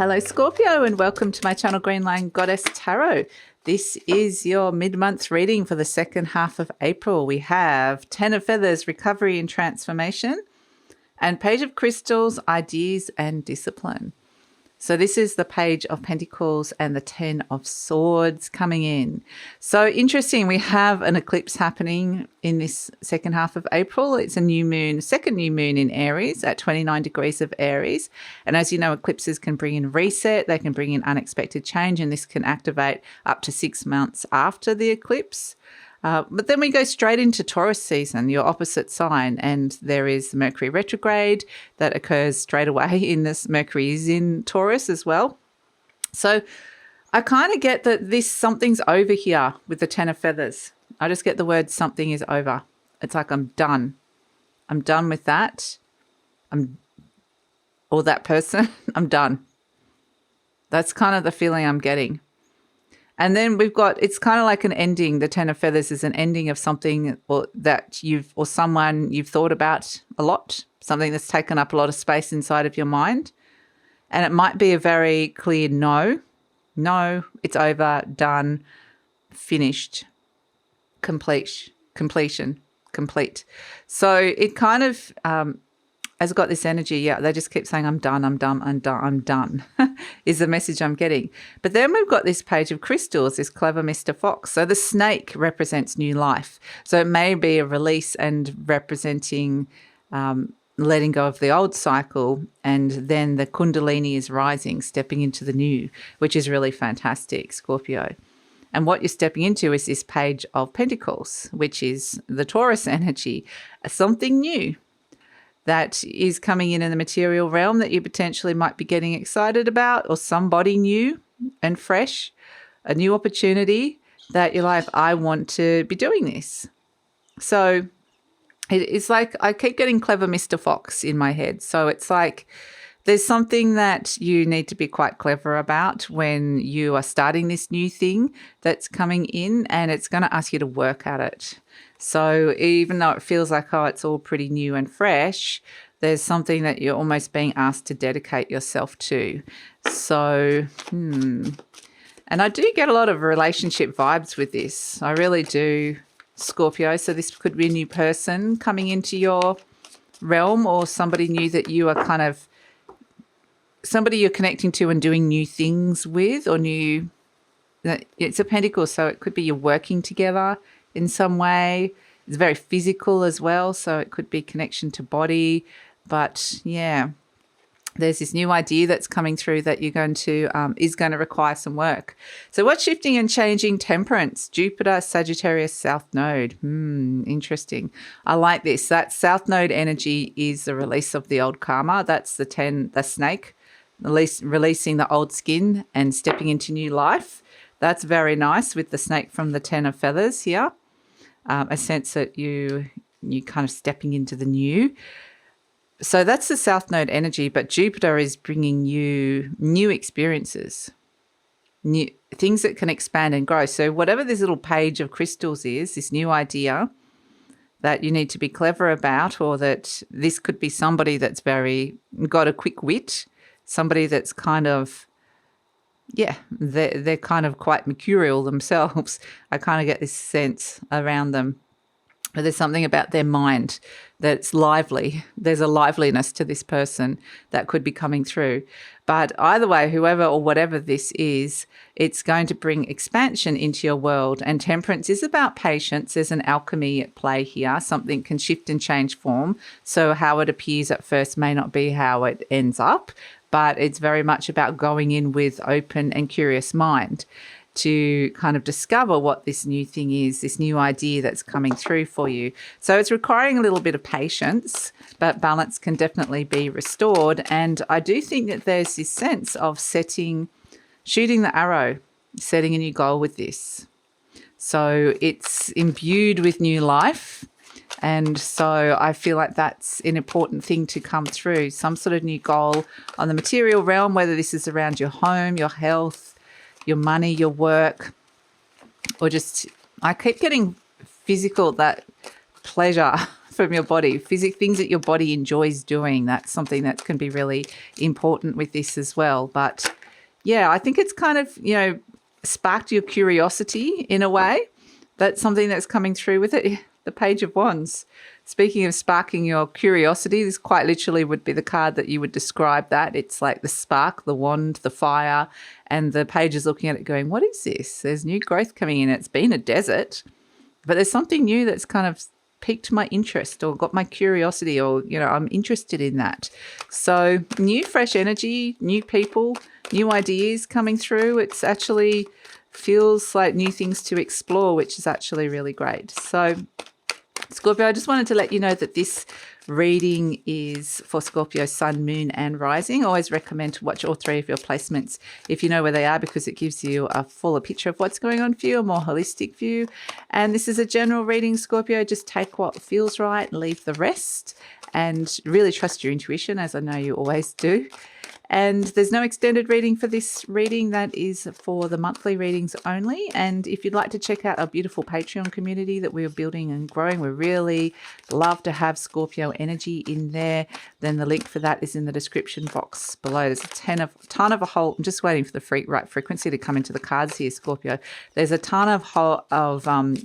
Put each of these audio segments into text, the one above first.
Hello Scorpio and welcome to my channel Green Line Goddess Tarot. This is your mid-month reading for the second half of April. We have 10 of Feathers, Recovery and Transformation, and Page of Crystals, Ideas and Discipline. So this is the Page of Pentacles and the 10 of Swords coming in. So interesting, we have an eclipse happening in this second half of April. It's a new moon, second new moon in Aries at 29 degrees of Aries. And as you know, eclipses can bring in reset, they can bring in unexpected change, and this can activate up to 6 months after the eclipse. But then we go straight into Taurus season, your opposite sign, and there is Mercury retrograde that occurs straight away in this. Mercury is in Taurus as well. So I kind of get that something's over here with the 10 of Feathers. I just get the word something is over. It's like I'm done. I'm done with that. Or that person. I'm done. That's kind of the feeling I'm getting. And then we've got, it's kind of like an ending. The 10 of Feathers is an ending of something or someone you've thought about a lot, something that's taken up a lot of space inside of your mind. And it might be a very clear no, it's over, done, finished, completion, complete. So it kind of has got this energy. Yeah, they just keep saying, I'm done is the message I'm getting. But then we've got this Page of Crystals, this clever Mr. Fox. So the snake represents new life. So it may be a release and representing letting go of the old cycle, and then the Kundalini is rising, stepping into the new, which is really fantastic, Scorpio. And what you're stepping into is this Page of Pentacles, which is the Taurus energy, something new that is coming in the material realm that you potentially might be getting excited about, or somebody new and fresh, a new opportunity that you're like, I want to be doing this. So it's like I keep getting clever Mr. Fox in my head. So it's like there's something that you need to be quite clever about when you are starting this new thing that's coming in, and it's going to ask you to work at it. So even though it feels like, oh, it's all pretty new and fresh, there's something that you're almost being asked to dedicate yourself to. So, and I do get a lot of relationship vibes with this. I really do, Scorpio. So this could be a new person coming into your realm, or somebody new that you are kind of, somebody you're connecting to and doing new things with, or new, it's a pentacle. So it could be you're working together in some way. It's very physical as well, so it could be connection to body. But yeah, there's this new idea that's coming through that you're going to is going to require some work. So what's shifting and changing? Temperance, Jupiter, Sagittarius, South Node. Interesting. I like this. That South Node energy is the release of the old karma. That's the snake, releasing the old skin and stepping into new life. That's very nice with the snake from the 10 of Feathers here. A sense that you kind of stepping into the new. So that's the South Node energy, but Jupiter is bringing you new experiences, new things that can expand and grow. So whatever this little Page of Crystals is, this new idea that you need to be clever about, or that this could be somebody that's got a quick wit, somebody that's kind of, yeah, they're kind of quite mercurial themselves. I kind of get this sense around them. But there's something about their mind that's lively. There's a liveliness to this person that could be coming through. But either way, whoever or whatever this is, it's going to bring expansion into your world. And temperance is about patience. There's an alchemy at play here. Something can shift and change form. So how it appears at first may not be how it ends up, but it's very much about going in with open and curious mind to kind of discover what this new thing is, this new idea that's coming through for you. So it's requiring a little bit of patience, but balance can definitely be restored. And I do think that there's this sense of shooting the arrow, setting a new goal with this. So it's imbued with new life. And so I feel like that's an important thing to come through, some sort of new goal on the material realm, whether this is around your home, your health, your money, your work, or just, I keep getting physical, that pleasure from your body, things that your body enjoys doing. That's something that can be really important with this as well. But yeah, I think it's kind of, sparked your curiosity in a way. That's something that's coming through with it. The Page of Wands. Speaking of sparking your curiosity, this quite literally would be the card that you would describe that. It's like the spark, the wand, the fire, and the page is looking at it going, what is this? There's new growth coming in. It's been a desert, but there's something new that's kind of piqued my interest or got my curiosity, or, I'm interested in that. So new, fresh energy, new people, new ideas coming through. It's actually feels like new things to explore, which is actually really great. So Scorpio, I just wanted to let you know that this reading is for Scorpio Sun, Moon and Rising. I always recommend to watch all three of your placements if you know where they are, because it gives you a fuller picture of what's going on for you, a more holistic view. And this is a general reading, Scorpio. Just take what feels right, leave the rest, and really trust your intuition, as I know you always do. And there's no extended reading for this reading. That is for the monthly readings only. And if you'd like to check out our beautiful Patreon community that we're building and growing, we really love to have Scorpio energy in there, then the link for that is in the description box below. There's a ton of a whole, I'm just waiting for the right frequency to come into the cards here, Scorpio. There's a ton of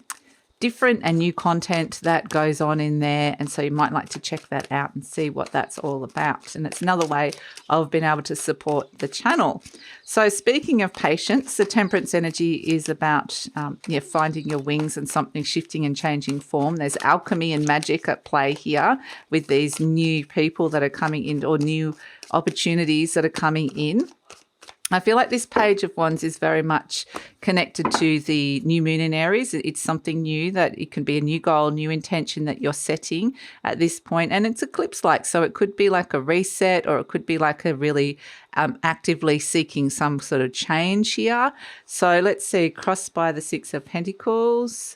different and new content that goes on in there, and so you might like to check that out and see what that's all about. And it's another way of being able to support the channel. So speaking of patience, the Temperance energy is about finding your wings and something shifting and changing form. There's alchemy and magic at play here with these new people that are coming in, or new opportunities that are coming in. I feel like this Page of Wands is very much connected to the new moon in Aries. It's something new, that it can be a new goal, new intention that you're setting at this point. And it's eclipse-like, so it could be like a reset, or it could be like a really actively seeking some sort of change here. So let's see, crossed by the Six of Pentacles.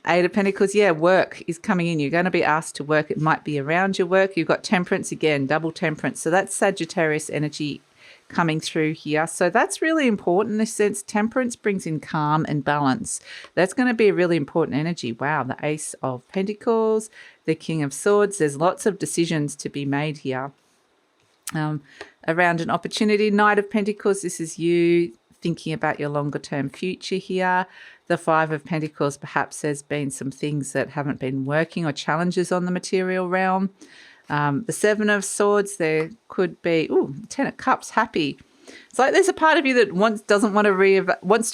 Eight of Pentacles, work is coming in. You're going to be asked to work. It might be around your work. You've got Temperance again, double Temperance. So that's Sagittarius energy coming through here. So that's really important in this sense. Temperance brings in calm and balance. That's going to be a really important energy. Wow, the Ace of Pentacles, the King of Swords. There's lots of decisions to be made here. Around an opportunity, Knight of Pentacles, this is you thinking about your longer term future here. The Five of Pentacles, perhaps there's been some things that haven't been working, or challenges on the material realm. The Seven of Swords, there could be, Ten of Cups, happy. It's like there's a part of you that wants to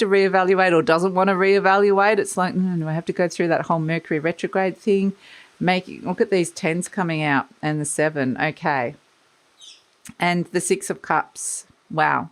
reevaluate, or doesn't want to reevaluate. It's like, no, I have to go through that whole Mercury retrograde thing. Look at these tens coming out, and the seven. Okay. And the Six of Cups. Wow.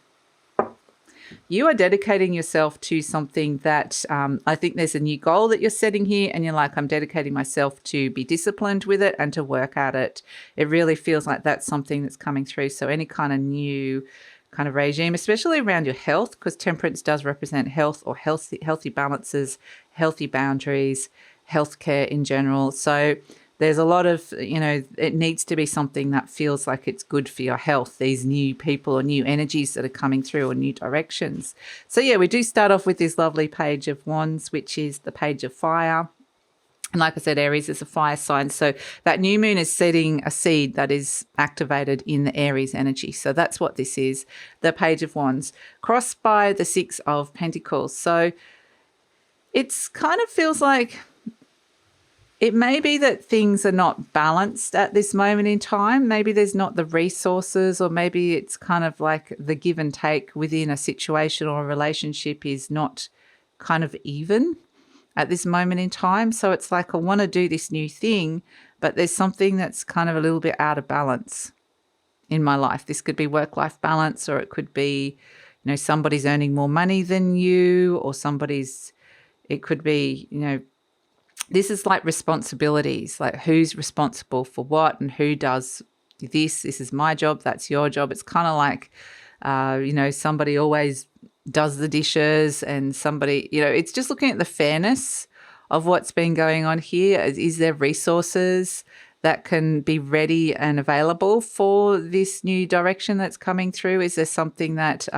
You are dedicating yourself to something that I think there's a new goal that you're setting here, and you're like, I'm dedicating myself to be disciplined with it and to work at it. It really feels like that's something that's coming through. So any kind of new kind of regime, especially around your health, because Temperance does represent health, or healthy balances, healthy boundaries, healthcare in general. So there's a lot of, it needs to be something that feels like it's good for your health, these new people or new energies that are coming through, or new directions. So yeah, we do start off with this lovely Page of Wands, which is the Page of Fire. And like I said, Aries is a fire sign. So that new moon is setting a seed that is activated in the Aries energy. So that's what this is, the Page of Wands, crossed by the Six of Pentacles. So it's kind of feels like, it may be that things are not balanced at this moment in time. Maybe there's not the resources, or maybe it's kind of like the give and take within a situation or a relationship is not kind of even at this moment in time. So it's like, I want to do this new thing, but there's something that's kind of a little bit out of balance in my life. This could be work-life balance, or it could be, somebody's earning more money than you, or it could be, this is like responsibilities, like who's responsible for what and who does this. This is my job, that's your job. It's kind of like, somebody always does the dishes, and somebody, it's just looking at the fairness of what's been going on here. Is there resources that can be ready and available for this new direction that's coming through? Is there something that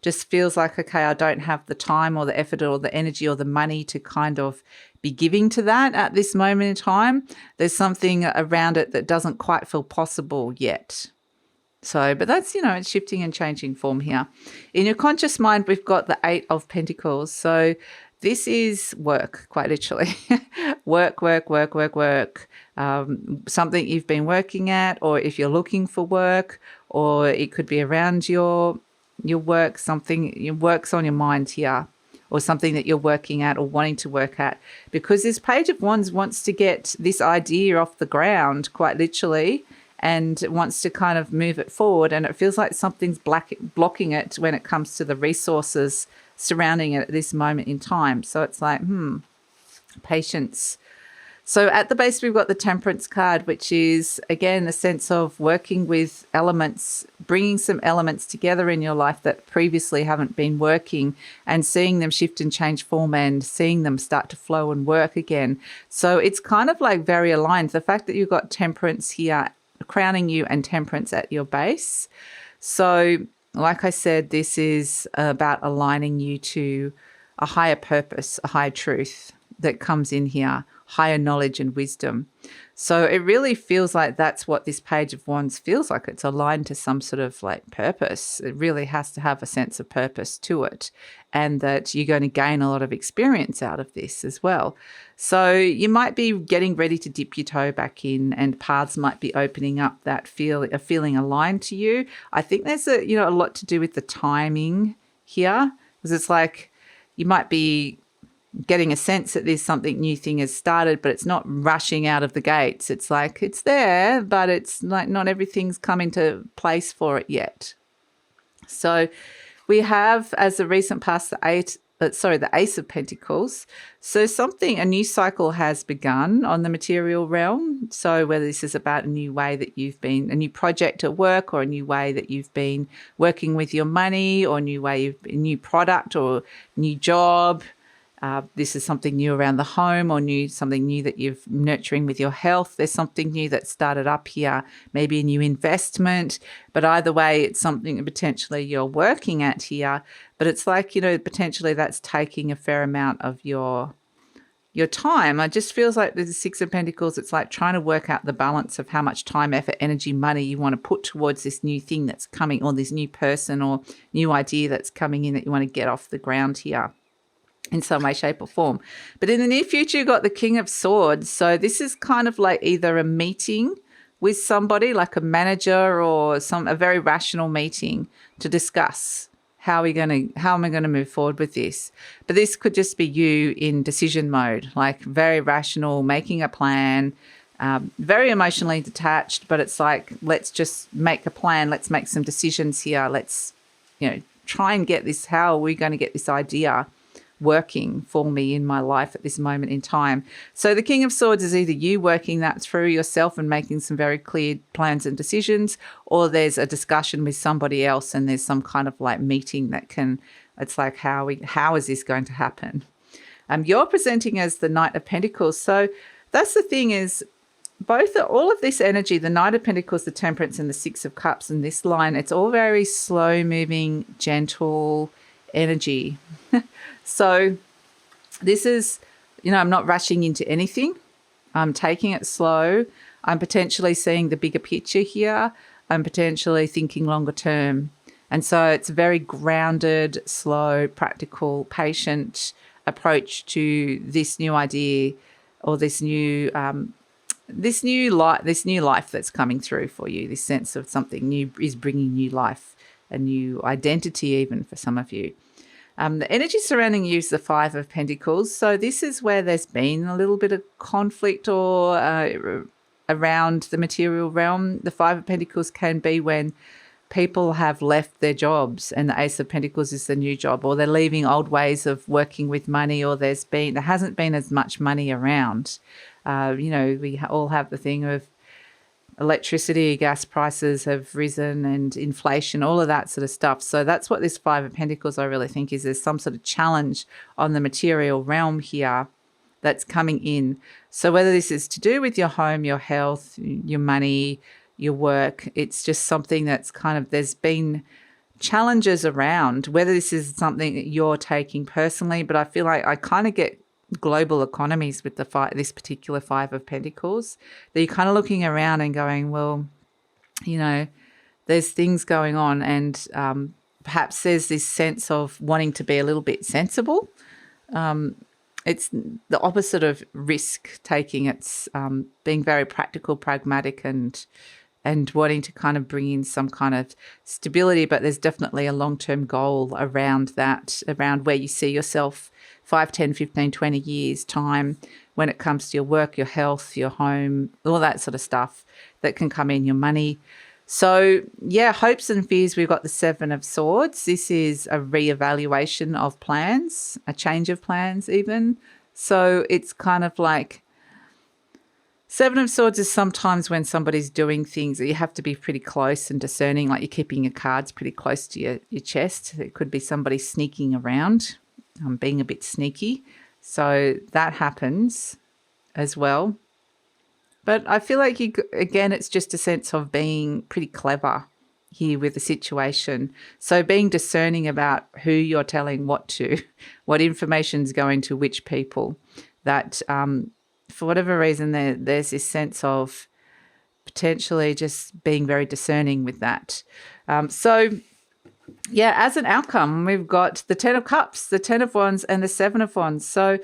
just feels like, okay, I don't have the time or the effort or the energy or the money to kind of be giving to that at this moment in time. There's something around it that doesn't quite feel possible yet. So, but that's, it's shifting and changing form here. In your conscious mind, we've got the 8 of Pentacles. So this is work, quite literally. work. Something you've been working at, or if you're looking for work, or it could be around your work, something your work's on your mind here, or something that you're working at or wanting to work at. Because this Page of Wands wants to get this idea off the ground, quite literally, and wants to kind of move it forward. And it feels like something's blocking it when it comes to the resources surrounding it at this moment in time. So it's like, patience. So at the base, we've got the Temperance card, which is, again, a sense of working with elements, bringing some elements together in your life that previously haven't been working, and seeing them shift and change form and seeing them start to flow and work again. So it's kind of like very aligned. The fact that you've got Temperance here crowning you and Temperance at your base. So like I said, this is about aligning you to a higher purpose, a higher truth that comes in here, higher knowledge and wisdom. So it really feels like that's what this Page of Wands feels like. It's aligned to some sort of like purpose. It really has to have a sense of purpose to it, and that you're going to gain a lot of experience out of this as well. So you might be getting ready to dip your toe back in, and paths might be opening up that feeling aligned to you. I think there's a lot to do with the timing here, because it's like you might be getting a sense that there's something new thing has started, but it's not rushing out of the gates. It's like it's there, but it's like not everything's come into place for it yet. So we have, as the recent past, the Ace of Pentacles. So a new cycle has begun on the material realm. So whether this is about a new way that a new project at work, or a new way that you've been working with your money, or a new product or new job. This is something new around the home, or something new that you're nurturing with your health. There's something new that started up here, maybe a new investment. But either way, it's something that potentially you're working at here. But it's like, potentially that's taking a fair amount of your time. It just feels like the 6 of Pentacles, it's like trying to work out the balance of how much time, effort, energy, money you want to put towards this new thing that's coming, or this new person or new idea that's coming in that you want to get off the ground here in some way, shape or form. But in the near future, you've got the King of Swords. So this is kind of like either a meeting with somebody, like a manager, or a very rational meeting to discuss how am I going to move forward with this. But this could just be you in decision mode, like very rational, making a plan, very emotionally detached, but it's like, let's just make a plan. Let's make some decisions here. Let's, try and get this. How are we going to get this idea working for me in my life at this moment in time? So the King of Swords is either you working that through yourself and making some very clear plans and decisions, or there's a discussion with somebody else and there's some kind of like meeting it's like, how is this going to happen? You're presenting as the Knight of Pentacles. So that's the thing, is all of this energy, the Knight of Pentacles, the Temperance, and the 6 of Cups in this line, it's all very slow moving, gentle energy. So this is, I'm not rushing into anything. I'm taking it slow. I'm potentially seeing the bigger picture here. I'm potentially thinking longer term. And so it's a very grounded, slow, practical, patient approach to this new idea, or this new life that's coming through for you. This sense of something new is bringing new life, a new identity even for some of you. The energy surrounding you is the 5 of Pentacles. So this is where there's been a little bit of conflict or around the material realm. The 5 of Pentacles can be when people have left their jobs, and the Ace of Pentacles is the new job, or they're leaving old ways of working with money, or there hasn't been as much money around. We all have the thing of electricity, gas prices have risen, and inflation, all of that sort of stuff. So that's what this 5 of Pentacles, I really think, is there's some sort of challenge on the material realm here that's coming in. So whether this is to do with your home, your health, your money, your work, it's just something that's kind of, there's been challenges around, whether this is something that you're taking personally, but I feel like I kind of get global economies with this particular Five of Pentacles, that you're kind of looking around and going, well, there's things going on, and perhaps there's this sense of wanting to be a little bit sensible. It's the opposite of risk taking. It's being very practical, pragmatic, and wanting to kind of bring in some kind of stability. But there's definitely a long-term goal around that, around where you see yourself 5, 10, 15, 20 years time when it comes to your work, your health, your home, all that sort of stuff that can come in, your money. So, yeah, hopes and fears, we've got the Seven of Swords. This is a reevaluation of plans, a change of plans even. So it's kind of like Seven of Swords is sometimes when somebody's doing things that you have to be pretty close and discerning, like you're keeping your cards pretty close to your chest. It could be somebody sneaking around, being a bit sneaky. So that happens as well. But I feel like, again, it's just a sense of being pretty clever here with the situation. So being discerning about who you're telling what to, what information's going to which people, that for whatever reason there's this sense of potentially just being very discerning with that. Yeah, as an outcome, we've got the Ten of Cups, the Ten of Wands, and the Seven of Wands. So,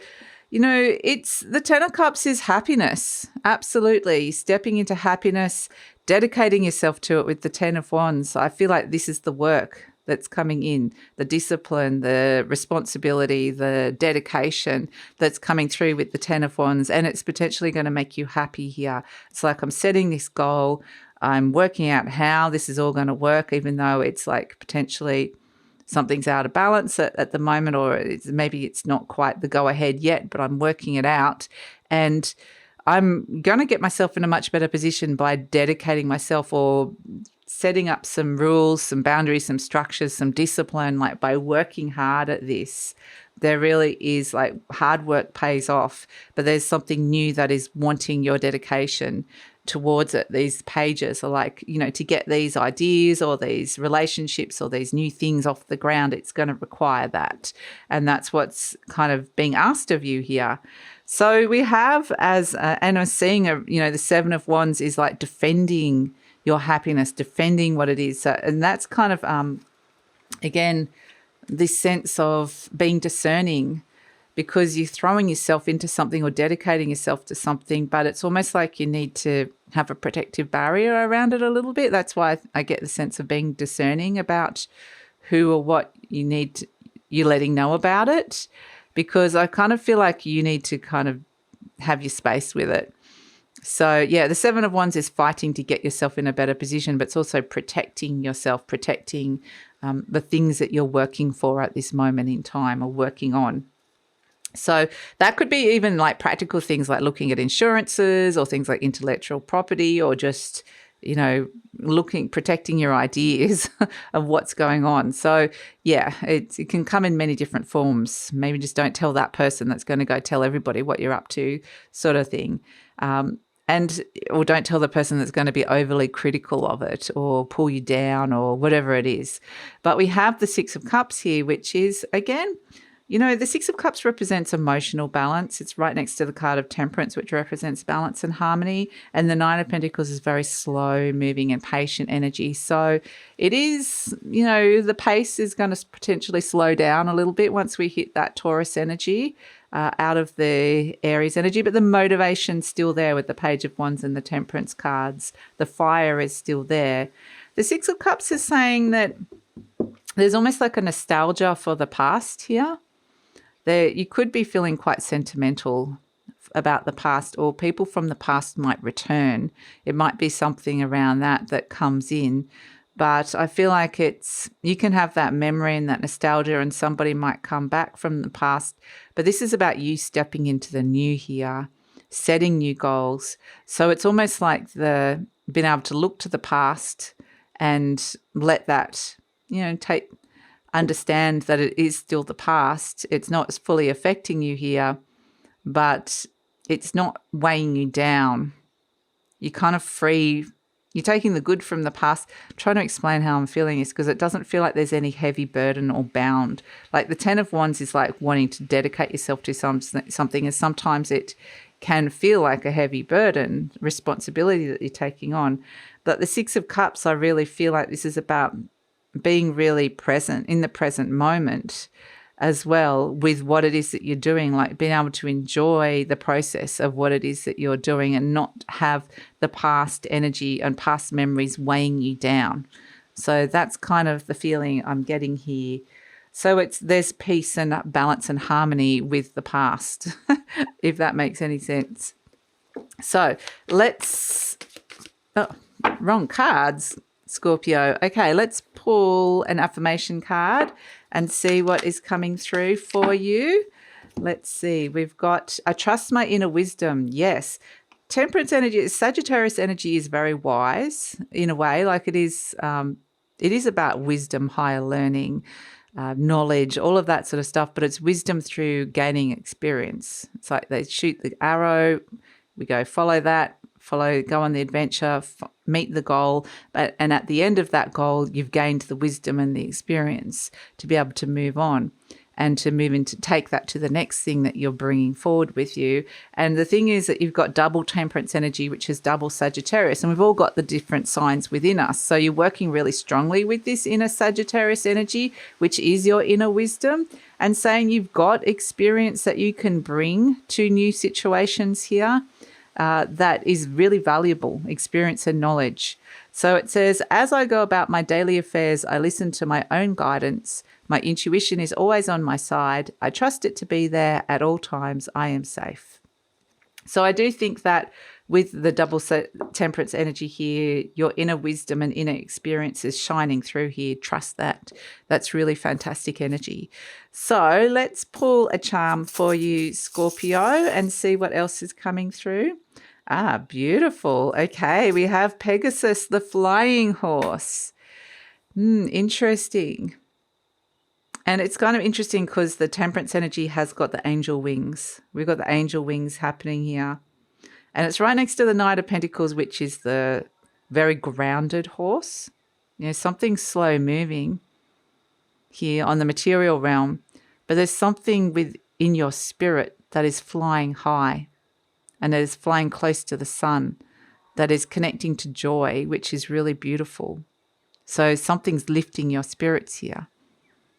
it's the Ten of Cups is happiness. Absolutely. Stepping into happiness, dedicating yourself to it with the Ten of Wands. I feel like this is the work that's coming in, the discipline, the responsibility, the dedication that's coming through with the Ten of Wands, and it's potentially going to make you happy here. It's like I'm setting this goal. I'm working out how this is all going to work, even though it's like potentially something's out of balance at the moment, or maybe it's not quite the go-ahead yet, but I'm working it out. And I'm going to get myself in a much better position by dedicating myself or setting up some rules, some boundaries, some structures, some discipline, like by working hard at this. There really is, like, hard work pays off, but there's something new that is wanting your dedication towards it. These pages are like, to get these ideas or these relationships or these new things off the ground, it's going to require that. And that's what's kind of being asked of you here. So we have and I'm seeing, the Seven of Wands is like defending your happiness, defending what it is. And that's kind of, again, this sense of being discerning, because you're throwing yourself into something or dedicating yourself to something, but it's almost like you need to have a protective barrier around it a little bit. That's why I get the sense of being discerning about who or what you're letting know about it, because I kind of feel like you need to kind of have your space with it. So, yeah, the Seven of Wands is fighting to get yourself in a better position, but it's also protecting yourself, protecting the things that you're working for at this moment in time or working on. So that could be even like practical things like looking at insurances or things like intellectual property, or just, protecting your ideas of what's going on. So, yeah, it can come in many different forms. Maybe just don't tell that person that's going to go tell everybody what you're up to, sort of thing. Or don't tell the person that's going to be overly critical of it or pull you down or whatever it is. But we have the Six of Cups here, which is, again, the Six of Cups represents emotional balance. It's right next to the card of Temperance, which represents balance and harmony. And the Nine of Pentacles is very slow moving and patient energy. So it is, the pace is going to potentially slow down a little bit once we hit that Taurus energy out of the Aries energy. But the motivation's still there with the Page of Wands and the Temperance cards. The fire is still there. The Six of Cups is saying that there's almost like a nostalgia for the past here. You could be feeling quite sentimental about the past, or people from the past might return. It might be something around that comes in. But I feel like you can have that memory and that nostalgia, and somebody might come back from the past. But this is about you stepping into the new here, setting new goals. So it's almost like being able to look to the past and let that, understand that it is still the past. It's not fully affecting you here, but it's not weighing you down. You're kind of free You're taking the good from the past. I'm trying to explain how I'm feeling is because it doesn't feel like there's any heavy burden or bound. Like the Ten of Wands is like wanting to dedicate yourself to something, and sometimes it can feel like a heavy burden, responsibility that you're taking on. But the Six of Cups, I really feel like this is about being really present in the present moment as well with what it is that you're doing, like being able to enjoy the process of what it is that you're doing and not have the past energy and past memories weighing you down. So that's kind of the feeling I'm getting here. So there's peace and balance and harmony with the past, if that makes any sense. So wrong cards, Scorpio. Okay, let's pull an affirmation card and see what is coming through for you. Let's see. We've got, I trust my inner wisdom. Yes. Temperance energy, Sagittarius energy is very wise in a way. Like it is about wisdom, higher learning, knowledge, all of that sort of stuff. But it's wisdom through gaining experience. It's like they shoot the arrow. We go follow that. Go on the adventure, meet the goal, and at the end of that goal, you've gained the wisdom and the experience to be able to move on and to move into take that to the next thing that you're bringing forward with you. And the thing is that you've got double temperance energy, which is double Sagittarius, and we've all got the different signs within us. So you're working really strongly with this inner Sagittarius energy, which is your inner wisdom, and saying you've got experience that you can bring to new situations here. That is really valuable experience and knowledge. So it says, as I go about my daily affairs, I listen to my own guidance. My intuition is always on my side. I trust it to be there at all times. I am safe. So I do think that with the double temperance energy here, your inner wisdom and inner experience is shining through here. Trust that. That's really fantastic energy. So let's pull a charm for you, Scorpio, and see what else is coming through. Ah, beautiful. Okay, we have Pegasus, the flying horse. Interesting. And it's kind of interesting because the temperance energy has got the angel wings. We've got the angel wings happening here. And it's right next to the Knight of Pentacles, which is the very grounded horse. You know, something slow moving here on the material realm. But there's something within your spirit that is flying high and that is flying close to the sun, that is connecting to joy, which is really beautiful. So something's lifting your spirits here,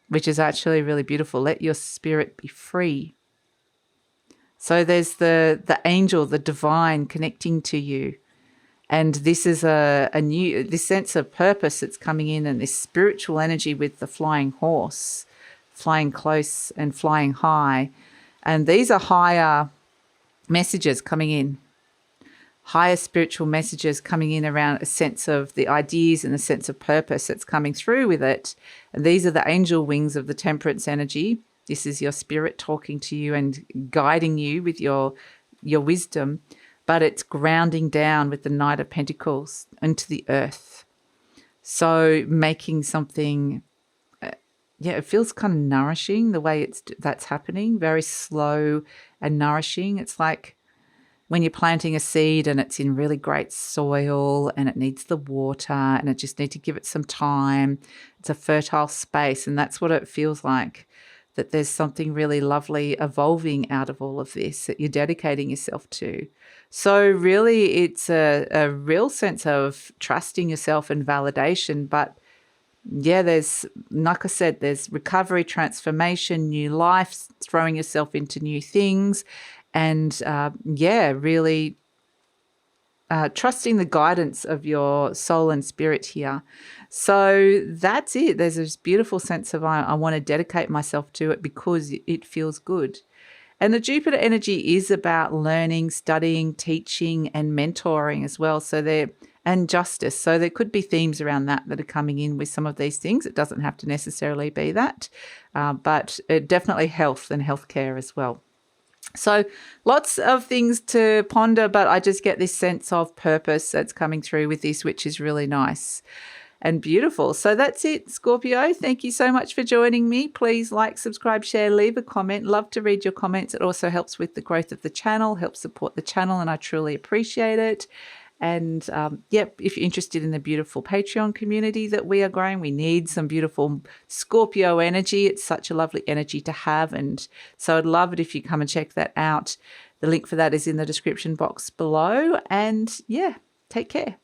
which is actually really beautiful. Let your spirit be free. So there's the angel, the divine connecting to you. And this is this sense of purpose that's coming in, and this spiritual energy with the flying horse, flying close and flying high. And these are higher messages coming in, higher spiritual messages coming in around a sense of the ideas and a sense of purpose that's coming through with it. And these are the angel wings of the temperance energy. This is your spirit talking to you and guiding you with your wisdom, but it's grounding down with the Knight of Pentacles into the earth. So making something, it feels kind of nourishing the way that's happening, very slow and nourishing. It's like when you're planting a seed and it's in really great soil and it needs the water and it just need to give it some time. It's a fertile space, and that's what it feels like, that there's something really lovely evolving out of all of this that you're dedicating yourself to. So really it's a real sense of trusting yourself and validation. But yeah, there's, like I said, there's recovery, transformation, new life, throwing yourself into new things, and really trusting the guidance of your soul and spirit here. So that's it. There's this beautiful sense of I want to dedicate myself to it because it feels good. And the Jupiter energy is about learning, studying, teaching, and mentoring as well. And justice. So there could be themes around that are coming in with some of these things. It doesn't have to necessarily be that, but definitely health and healthcare as well. So lots of things to ponder, but I just get this sense of purpose that's coming through with this, which is really nice and beautiful. So that's it, Scorpio. Thank you so much for joining me. Please like, subscribe, share, leave a comment. Love to read your comments. It also helps with the growth of the channel, helps support the channel, and I truly appreciate it. And if you're interested in the beautiful Patreon community that we are growing, we need some beautiful Scorpio energy. It's such a lovely energy to have. And so I'd love it if you come and check that out. The link for that is in the description box below. And yeah, take care.